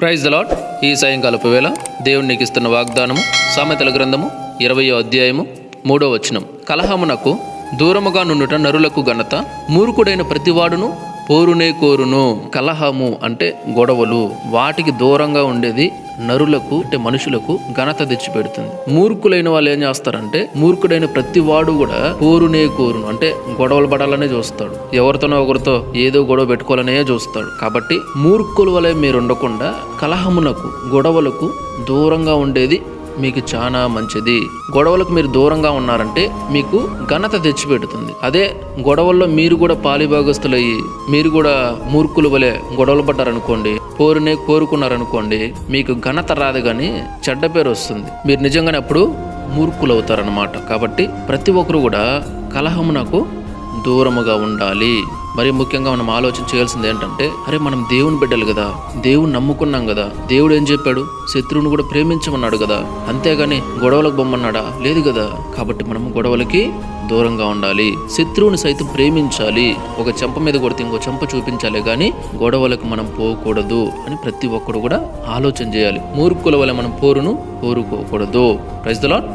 Praise the lord. ఈ సాయంకాలపు వేళ దేవుడు నీకు ఇస్తున్న వాగ్దానము సామెతల గ్రంథము 20వ అధ్యాయము 3వ వచనం. కలహమునకు దూరముగా నుండుట నరులకు ఘనత, మూర్ఖుడైన ప్రతివాడును పోరునే కోరును. కలహము అంటే గొడవలు, వాటికి దూరంగా ఉండేది నరులకు అంటే మనుషులకు ఘనత తెచ్చిపెడుతుంది. మూర్ఖులైన వాళ్ళు ఏం చేస్తారంటే, మూర్ఖుడైన ప్రతి వాడు కూడా పోరునే కోరును అంటే గొడవలు పడాలనే చూస్తాడు. ఎవరితోనో ఒకరితో ఏదో గొడవ పెట్టుకోవాలనే చూస్తాడు. కాబట్టి మూర్ఖుల వలె మీరు ఉండకుండా కలహమునకు గొడవలకు దూరంగా ఉండేది మీకు చాలా మంచిది. గొడవలకు మీరు దూరంగా ఉన్నారంటే మీకు ఘనత తెచ్చిపెడుతుంది. అదే గొడవల్లో మీరు కూడా పాలిభాగస్తులయ్యి మీరు కూడా మూర్ఖుల వలె గొడవలు పడ్డారనుకోండి, పోరునే కోరుకున్నారనుకోండి, మీకు ఘనత రాదు కానీ చెడ్డ పేరు వస్తుంది. మీరు నిజంగానే అప్పుడు మూర్ఖులు అవుతారనమాట. కాబట్టి ప్రతి ఒక్కరు కూడా కలహమునకు దూరముగా ఉండాలి. మరి ముఖ్యంగా మనం ఆలోచన చేయాల్సింది ఏంటంటే, అరే మనం దేవుని బిడ్డలు కదా, దేవుని నమ్ముకున్నాం కదా, దేవుడు ఏం చెప్పాడు, శత్రువుని కూడా ప్రేమించమన్నాడు కదా, అంతేగాని గొడవలకు బొమ్మన్నాడా, లేదు కదా. కాబట్టి మనం గొడవలకి దూరంగా ఉండాలి. శత్రువుని సైతం ప్రేమించాలి. ఒక చెంప మీద కొడితే ఇంకో చెంప చూపించాలి కానీ గొడవలకు మనం పోకూడదు అని ప్రతి ఒక్కరు కూడా ఆలోచన చేయాలి. మూర్ఖుల వల్ల మనం పోరును కోరుకోకూడదు. Praise the lord.